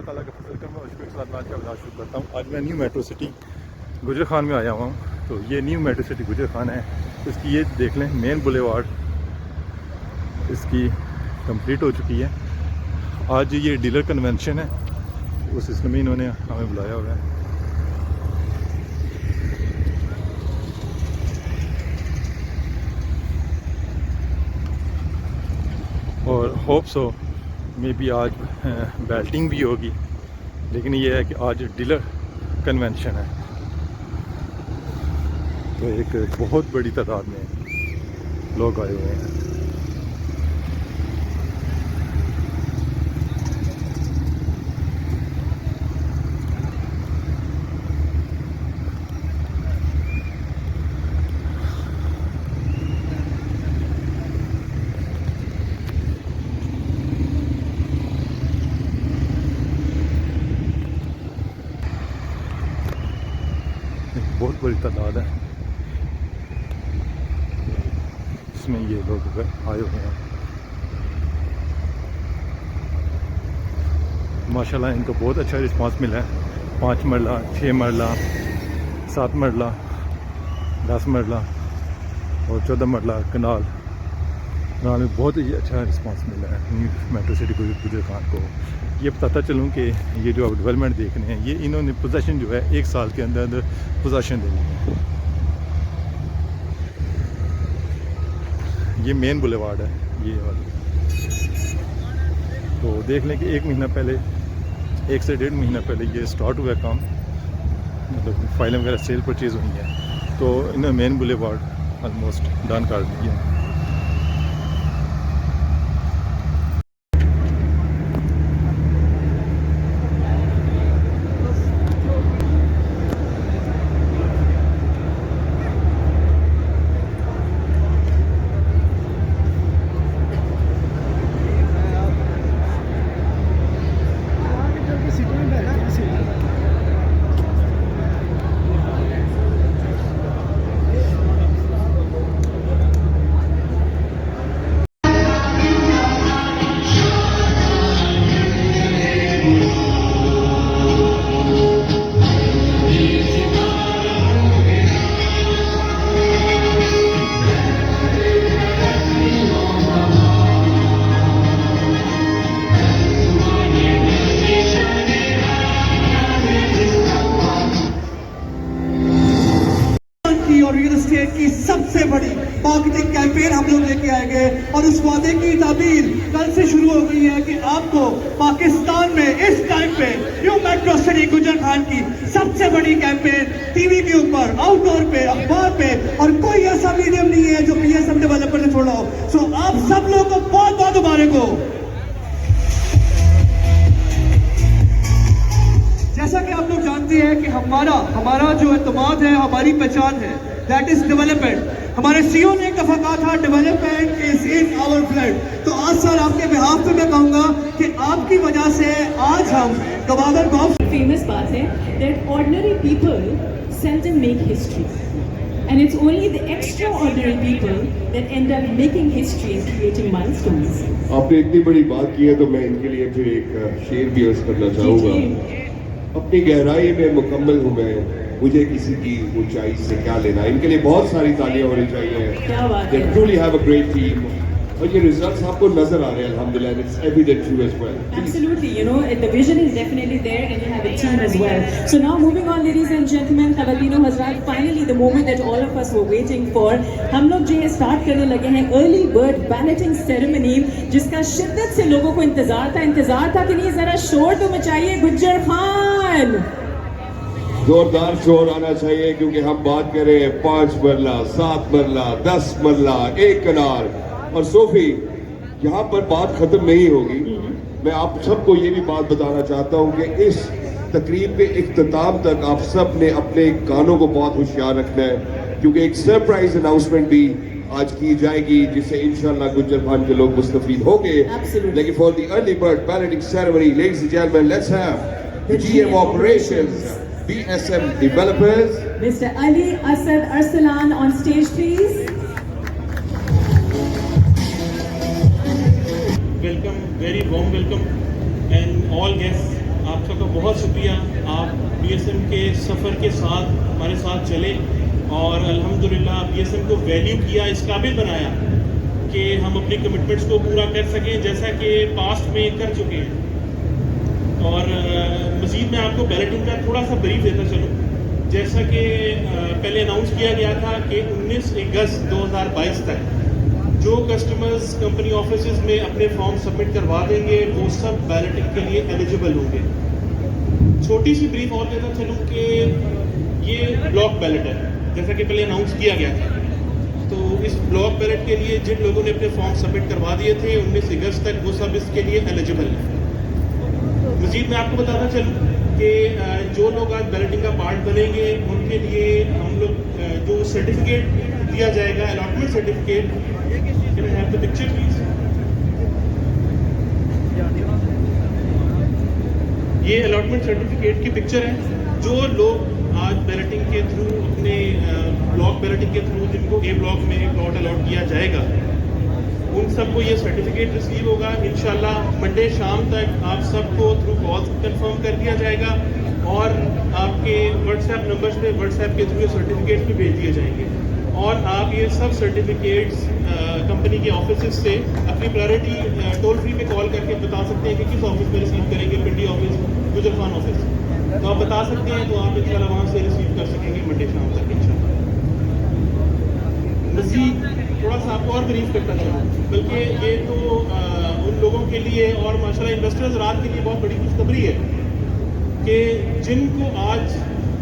अल्लाह ताला का फजल कर मैं उसके साथ आज का ब्लॉग शुरू करता हूँ। आज मैं न्यू मेट्रो सिटी गुजर खान में आया हुआ हूँ। तो ये न्यू मेट्रो सिटी गुजर खान है। इसकी ये देख लें मेन बुलेवार्ड इसकी कंप्लीट हो चुकी है। आज ये डीलर कन्वेंशन है, उस सिलसिले में इन्होंने हमें बुलाया हुआ है। और होप सो मे बी आज बैल्टिंग भी होगी, लेकिन ये है कि आज डीलर कन्वेंशन है। तो एक बहुत बड़ी तादाद में लोग आए हुए हैं। बहुत बड़ी तादाद है इसमें ये लोग आए हुए हैं। माशाल्लाह इनको बहुत अच्छा रिस्पांस मिला है। 5 मरला, 6 मरला, 7 मरला, 10 मरला और 14 मरला कनाल में बहुत ही अच्छा रिस्पांस मिला है न्यू मेट्रो सिटी गुजर खान को। ये बताता चलूँ कि ये जो आप डेवलपमेंट देख रहे हैं, ये इन्होंने पोजीशन जो है 1 साल के अंदर अंदर पोजीशन देनी है। ये मेन बुलेवार्ड है ये वाली। तो देख लें कि 1 महीना पहले, 1 से 1.5 महीना पहले ये स्टार्ट हुआ काम, मतलब फाइलें वगैरह सेल परचेज़ हुई हैं। तो इन्होंने मेन बुलेवार्ड ऑलमोस्ट डन कर दिया है। और रियल एस्टेट की सबसे बड़ी मार्केटिंग कैंपेन हम लोग लेके आएंगे और उस वादे की ताबीर कल से शुरू हो गई है कि आपको पाकिस्तान में इस टाइम पे न्यू मेट्रो सिटी गुजर खान की सबसे बड़ी कैंपेन टीवी के ऊपर, आउटडोर पे, अखबार पे और कोई ऐसा मीडियम नहीं है जो पीएसएम डेवलपर ने छोड़ा हो। सो आप सब लोगों को बहुत बहुत मुबारक हो। जैसा कि आप लोग जानते हैं कि हमारा जो एतमाद है, हमारी पहचान है, दैट इज डेवलपमेंट। हमारे सीईओ ने एक दफा कहा था development is in our blood. तो आज सर आपके बिहाफ पे मैं कहूंगा कि आपकी वजह से आज हम गवादर गॉफ फेमस बात है that ordinary people seldom make history and it's only the extraordinary people that end up making history and creating milestones. आपने इतनी बड़ी बात की है तो मैं इनके लिए फिर एक शेर भी अर्ज करना चाहूँगा। अपनी गहराई में मुकम्मल हूँ मैं, मुझे किसी की ऊंचाई से क्या लेना। इनके लिए बहुत सारी तालियां होनी चाहिए। क्या बात है। They truly have a great team और ये रिजल्ट्स आपको नजर आ रहे हैं अल्हम्दुलिल्लाह, and it's evident too as well. Absolutely, you know, the vision is definitely there and you have a team as well. So now moving on, ladies and gentlemen, Khawatino Hazrat, finally the moment that all of us were waiting for. हम लोग जो है start करने लगे हैं early bird balloting ceremony, जिसका शिद्दत से लोगों को इंतजार था कि नहीं, जरा शोर तो मचाइए गुज्जर खान। जोरदार शोर आना चाहिए क्योंकि हम बात कर रहे हैं 5 मरला, 7 मरला, 10 मरला, 1 कनार। और सोफी, यहाँ पर बात खत्म नहीं होगी। मैं आप सबको ये भी बात बताना चाहता हूँ कि इस तकरीब के इख्तिताम तक आप सब ने अपने कानों को बहुत होशियार रखना है क्योंकि एक सरप्राइज अनाउंसमेंट भी आज की जाएगी जिससे इंशाल्लाह गुज्जर खान के लोग मुस्तफीद होंगे। लेकिन for the early bird balloting ceremony, ladies and gentleman, let's have the GM operations BSM Developers, Mr. Ali Asad Arsalan on stage please. Welcome, very warm welcome and all guests। आप आपका बहुत शुक्रिया। आप बीएसएम के सफ़र के साथ हमारे साथ चले और अल्हम्दुलिल्लाह बीएसएम को वैल्यू किया, इस काबिल बनाया कि हम अपनी कमिटमेंट्स को पूरा कर सकें जैसा कि पास्ट में कर चुके हैं। और मज़ीद मैं आपको बैलेटिंग का थोड़ा सा ब्रीफ देता चलूँ। जैसा कि पहले अनाउंस किया गया था कि 19 अगस्त 2022 तक जो कस्टमर्स कंपनी ऑफिसेज में अपने फॉर्म सबमिट करवा देंगे वो सब बैलेटिंग के लिए एलिजिबल होंगे। छोटी सी ब्रीफ और देता चलूँ कि ये ब्लॉक बैलेट है, जैसा कि पहले अनाउंस किया गया था। तो इस ब्लॉक बैलेट के लिए जिन लोगों ने अपने फॉर्म सबमिट करवा दिए थे 19 अगस्त तक, वो सब इसके लिए एलिजिबल हैं। मज़ीद मैं आपको बताना चलूँ कि जो लोग आज बैलेटिंग का पार्ट बनेंगे उनके लिए हम लोग जो सर्टिफिकेट दिया जाएगा, allotment certificate, can I have the picture please. ये अलॉटमेंट सर्टिफिकेट की पिक्चर है। जो लोग आज बैलेटिंग के थ्रू अपने ब्लॉक बैलेटिंग के थ्रू जिनको ए ब्लॉक में प्लॉट अलॉट किया जाएगा उन सबको ये सर्टिफिकेट रिसीव होगा। इंशाल्लाह मंडे शाम तक आप सबको थ्रू कॉल कंफर्म कर दिया जाएगा और आपके व्हाट्सएप नंबर्स पे व्हाट्सएप के थ्रू सर्टिफिकेट्स भी भेज दिए जाएंगे। और आप ये सब सर्टिफिकेट्स कंपनी के ऑफिस से अपनी प्रायोरिटी टोल फ्री पे कॉल करके बता सकते हैं कि किस ऑफिस में रिसीव करेंगे, पिंडी ऑफिस, गुजर खान ऑफिस, तो आप बता सकते हैं, तो आप इंशाल्लाह वहाँ से रिसीव कर सकेंगे मंडे शाम तक इंशाल्लाह। मज़ीद थोड़ा सा आपको और ब्रीफ करता चलूँ, बल्कि ये तो उन लोगों के लिए और माशाल्लाह इन्वेस्टर्स रात के लिए बहुत बड़ी खुशखबरी है कि जिनको आज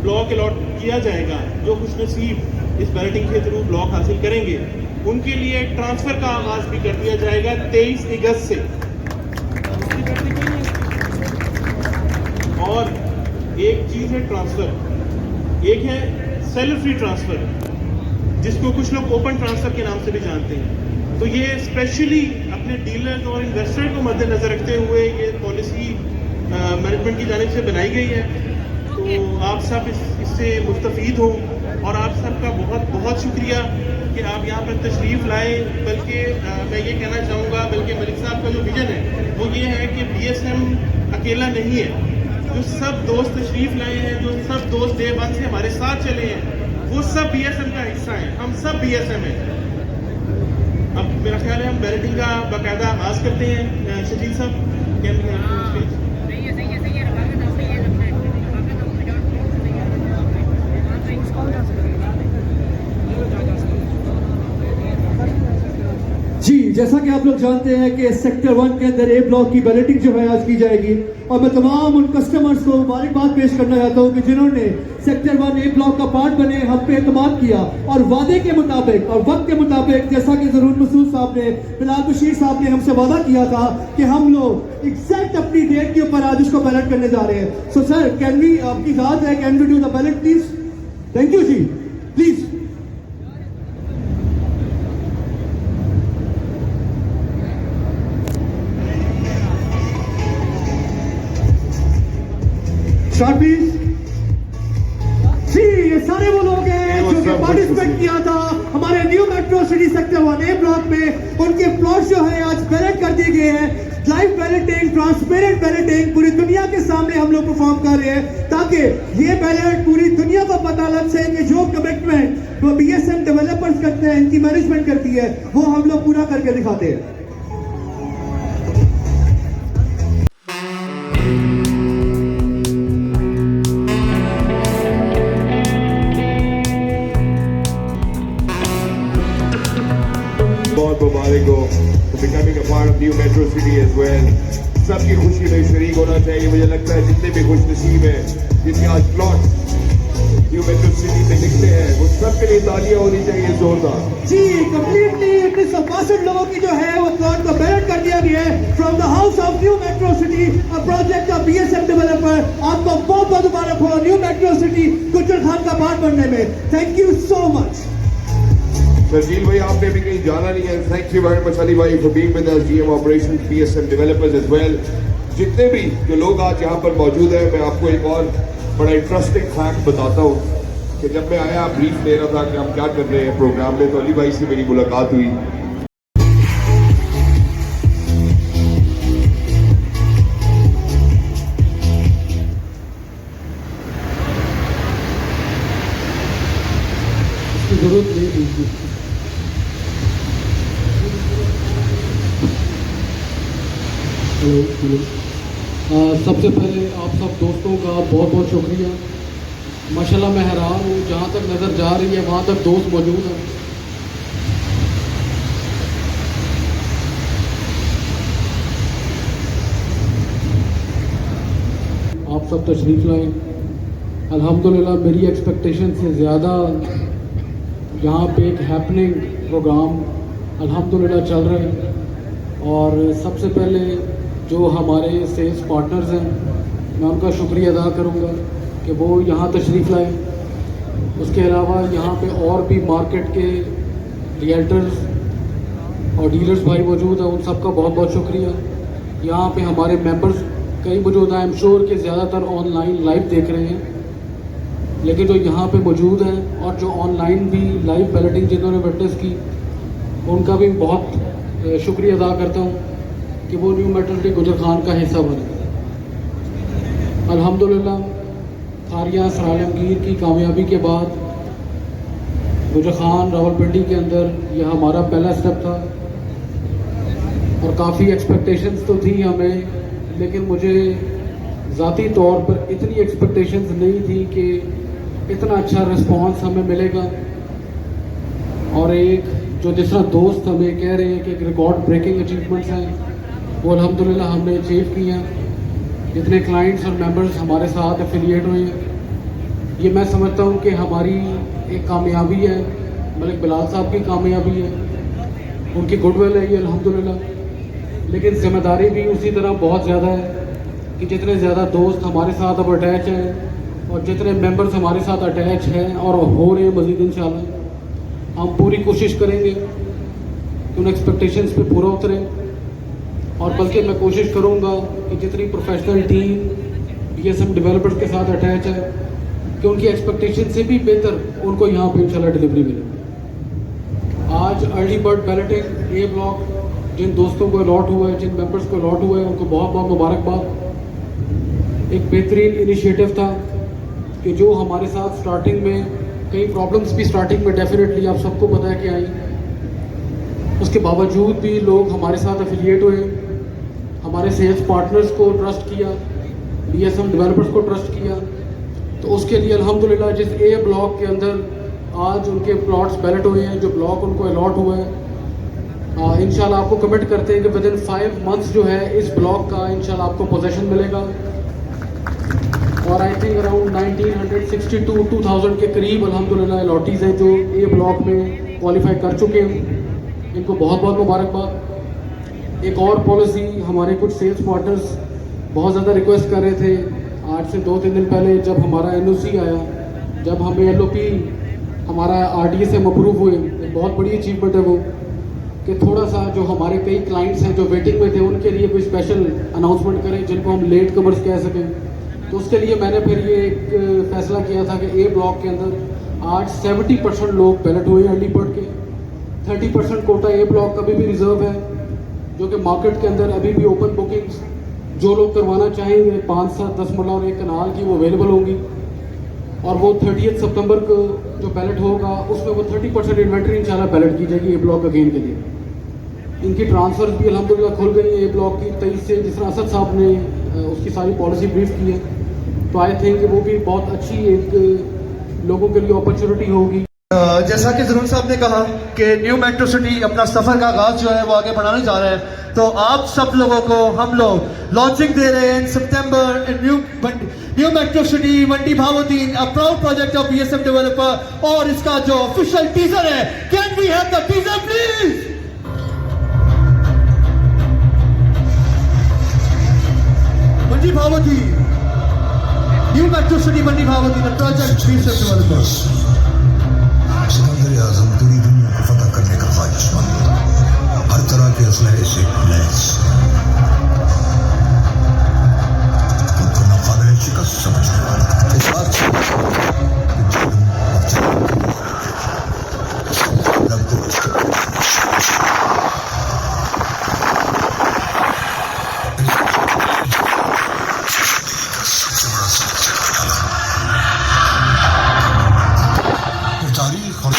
ब्लॉक अलॉट किया जाएगा, जो खुशनसीब इस बैलेटिंग के थ्रू ब्लॉक हासिल करेंगे, उनके लिए ट्रांसफ़र का आगाज़ भी कर दिया जाएगा 23 अगस्त से। और एक चीज़ है ट्रांसफ़र, एक है सेलर फ्री ट्रांसफ़र, जिसको कुछ लोग ओपन ट्रांसफ़र के नाम से भी जानते हैं। तो ये स्पेशली अपने डीलर्स और इन्वेस्टर को मद्देनज़र रखते हुए ये पॉलिसी मैनेजमेंट की जानिब से बनाई गई है। तो आप सब इससे मुस्तफ़ीद हों और आप सबका बहुत बहुत शुक्रिया कि आप यहाँ पर तशरीफ़ लाए। बल्कि मैं ये कहना चाहूँगा, बल्कि मलिक साहब का जो विज़न है वो ये है कि बीएसएम अकेला नहीं है। जो सब दोस्त तशरीफ़ लाए हैं, जो सब दोस्त डे वन से हमारे साथ चले हैं, वो सब बीएसएम का हिस्सा हैं। हम सब बीएसएम हैं। अब मेरा ख्याल है हम बैलेटिंग का बाकायदा आगाज़ करते हैं। शजील साहब कैन वी हैव स्पीच? जी, जैसा कि आप लोग जानते हैं कि सेक्टर 1 के अंदर ए ब्लॉक की बैलेटिंग जो है आज की जाएगी, और मैं तमाम उन कस्टमर्स को मुबारकबाद पेश करना चाहता हूं कि जिन्होंने सेक्टर 1 ए ब्लॉक का पार्ट बने, हम पे एतमाद किया और वादे के मुताबिक और वक्त के मुताबिक, जैसा कि ज़रूर मसूद साहब ने, बिलाल बशीर साहब ने हमसे वादा किया था कि हम लोग एग्जैक्ट अपनी डेट के ऊपर आज उसको बैलेट करने जा रहे हैं। सो सर, कैन वी, आपकी इजाज़त है, can we do the ballot please? Thank you ji, please. Please ji, ये सारे वो लोग हैं जो कि पार्टिसिपेट किया था हमारे न्यू मेट्रो सिटी सेक्टर 1 ए ब्लॉक में। उनके प्लॉट जो है आज बैलेट कर दिए गए हैं। लाइव बैलेटिंग, ट्रांसपेरेंट बैलेटिंग पूरी दुनिया के सामने हम लोग परफॉर्म कर रहे हैं, ताकि ये बैलेट पूरी दुनिया को पता लग सके कि जो कमिटमेंट वो बीएसएम डेवलपर्स करते हैं, इनकी मैनेजमेंट करती है, वो हम लोग पूरा करके दिखाते हैं। बहुत मुबारक हो becoming a part of new metro city as well. सबकी खुशी में शरीक होना चाहिए। मुझे लगता है जितने भी खुश नसीब हैं, जिनके आज प्लॉट न्यू मेट्रो सिटी में निकले हैं, वो सबके लिए तालियां होनी चाहिए जोरदार। जी, कंप्लीटली 1962 लोगों की जो है वो प्लॉट को बैलेट कर दिया गया है from the house of new metro city, a project of BSM developer. आपको बहुत बहुत मुबारक हो न्यू मेट्रो सिटी गुजर खान का पार्ट बनने में। Thank you so much. Sharjeel भाई, आपने भी कहीं जाना नहीं है। Thank you very much Ali भाई for being with us, GM operation BSM developers as well. जितने भी जो लोग आज यहाँ पर मौजूद हैं, मैं आपको एक और बड़ा इंटरेस्टिंग फैक्ट बताता हूँ कि जब मैं आया ब्रीफ दे रहा था कि हम क्या कर रहे हैं प्रोग्राम में, तो अली भाई से मेरी मुलाकात हुई। जरूरत नहीं थी। हेलो, सबसे पहले आप सब दोस्तों का बहुत बहुत शुक्रिया। माशाल्लाह मैं हैरान हूँ, जहाँ तक नज़र जा रही है वहाँ तक दोस्त मौजूद हैं। आप सब तशरीफ़ लाएँ। अल्हम्दुलिल्लाह मेरी एक्सपेक्टेशन से ज़्यादा यहाँ पे एक हैपनिंग प्रोग्राम अल्हम्दुलिल्लाह चल रहा है। और सबसे पहले जो हमारे सेल्स पार्टनर्स हैं, मैं उनका शुक्रिया अदा करूँगा कि वो यहाँ तशरीफ़ लाए। उसके अलावा यहाँ पे और भी मार्केट के रियल्टर्स और डीलर्स भाई मौजूद हैं, उन सब का बहुत बहुत शुक्रिया। यहाँ पे हमारे मेंबर्स कई मौजूद हैं, आई एम श्योर कि ज़्यादातर ऑनलाइन लाइव देख रहे हैं, लेकिन जो यहाँ पे मौजूद हैं और जो ऑनलाइन भी लाइव बैलेटिंग जिन्होंने विटनेस की, उनका भी बहुत शुक्रिया अदा करता हूँ कि वो न्यू मेटर्निटी गुजर खान का हिस्सा बने। अल्हम्दुलिल्लाह खारिया सर आलमगीर की कामयाबी के बाद गुजर खान रावलपिंडी के अंदर यह हमारा पहला स्टेप था और काफ़ी एक्सपेक्टेशंस तो थी हमें, लेकिन मुझे ज़ाती तौर पर इतनी एक्सपेक्टेशंस नहीं थी कि इतना अच्छा रिस्पांस हमें मिलेगा। और एक जो जिस तरह दोस्त हमें कह रहे हैं कि एक रिकॉर्ड ब्रेकिंग अचीवमेंट्स हैं, वो अल्हम्दुलिल्लाह हमने अचीव किए हैं। जितने क्लाइंट्स और मेंबर्स हमारे साथ एफिलिएट हुए हैं, ये मैं समझता हूँ कि हमारी एक कामयाबी है, मलिक बिलाल साहब की कामयाबी है, उनकी गुडविल है ये अल्हम्दुलिल्लाह। लेकिन जिम्मेदारी भी उसी तरह बहुत ज़्यादा है कि जितने ज़्यादा दोस्त हमारे साथ अब अटैच हैं और जितने मेंबर्स हमारे साथ अटैच हैं और हो रहे हैं मज़ीद इंशाल्लाह, हम पूरी कोशिश करेंगे कि उन एक्सपेक्टेशंस पे पूरा उतरें। और बल्कि मैं कोशिश करूंगा कि जितनी प्रोफेशनल टीम BSM डेवलपर्स के साथ अटैच है कि उनकी एक्सपेक्टेशन से भी बेहतर उनको यहाँ पे इंशाल्लाह डिलीवरी मिले। आज early bird balloting A block जिन दोस्तों को अलॉट हुआ है, जिन मेंबर्स को अलॉट हुआ है, उनको बहुत बहुत मुबारकबाद। एक बेहतरीन इनिशिएटिव था कि जो हमारे साथ स्टार्टिंग में कई प्रॉब्लम्स भी स्टार्टिंग में डेफिनेटली आप सबको पता है कि आई, उसके बावजूद भी लोग हमारे साथ एफिलिएट हुए, हमारे सेल्स पार्टनर्स को ट्रस्ट किया, BSM डेवलपर्स को ट्रस्ट किया। तो उसके लिए अल्हम्दुलिल्लाह जिस A ब्लॉक के अंदर आज उनके प्लॉट्स बैलेट हुए हैं, जो ब्लॉक उनको अलॉट हुआ है, इंशाल्लाह आपको कमिट करते हैं कि विद इन 5 मंथ्स जो है इस ब्लॉक का इंशाल्लाह आपको पोजेशन मिलेगा। और आई थिंक अराउंड 1962-2000 के करीब अल्हम्दुलिल्लाह अलॉटीज़ हैं जो A ब्लॉक में क्वालिफाई कर चुके हैं, इनको बहुत बहुत मुबारकबाद। एक और पॉलिसी, हमारे कुछ सेल्स पार्टनर्स बहुत ज़्यादा रिक्वेस्ट कर रहे थे आज से 2-3 दिन पहले, जब हमारा NOC आया, जब हमें LOP हमारा RDA से अप्रूव हुए, एक बहुत बड़ी अचीवमेंट है वो, कि थोड़ा सा जो हमारे कई क्लाइंट्स हैं जो वेटिंग में थे उनके लिए कोई स्पेशल अनाउंसमेंट करें जिनको हम लेट कमर्स कह सकें। तो उसके लिए मैंने फिर ये एक फैसला किया था कि A ब्लॉक के अंदर आज 70% लोग बैलेट हुए हैं अर्ली बर्ड के, 30% कोटा A ब्लॉक का भी रिजर्व है, जो कि मार्केट के अंदर अभी भी ओपन बुकिंग्स जो लोग करवाना चाहेंगे 5, 7, 10 मरला और 1 कनाल की वो अवेलेबल होंगी। और वो 30 सितंबर को जो बैलेट होगा उसमें वो 30% इन्वेंट्री इंशाल्लाह बैलेट की जाएगी A ब्लॉक अगेन के लिए। इनकी ट्रांसफर्स भी अल्हम्दुलिल्लाह खुल गई है A ब्लॉक की 23 से, जिस तरह असद साहब ने उसकी सारी पॉलिसी ब्रीफ की है। तो आई थिंक वो भी बहुत अच्छी एक लोगों के लिए अपॉर्चुनिटी होगी। जैसा कि ज़रूर साहब ने कहा कि न्यू मेट्रो सिटी अपना सफ़र का आगाज़ जो है वो आगे बढ़ाने जा रहा है, तो आप सब लोगों को हम लोग लॉन्चिंग दे रहे हैं इन सितंबर new metro city Mandi Bahauddin, a proud project of BSM developer. और इसका जो ऑफिशियल टीजर है, can we have the teaser please? Mandi Bahauddin, new metro city Mandi Bahauddin, project BSM developer. Sikandar Azam पूरी दुनिया को फतह करने का ख्वाहिशमंद, हर तरह के असलहे से लैस, खुद को नाकाबिल शिकस्त समझने वाला, इस बात से सबसे बड़ा समझ तारीख और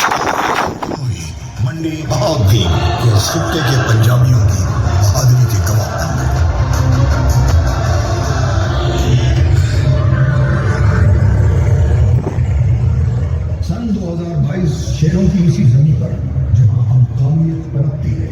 रावलपिंडी बहुत थी कि उस खित्ते के पंजाबियों की बहादुरी के गवाह बन गए। सन 2022 शेरों की इसी जमीन पर जहां हम कौमियत पनपती है,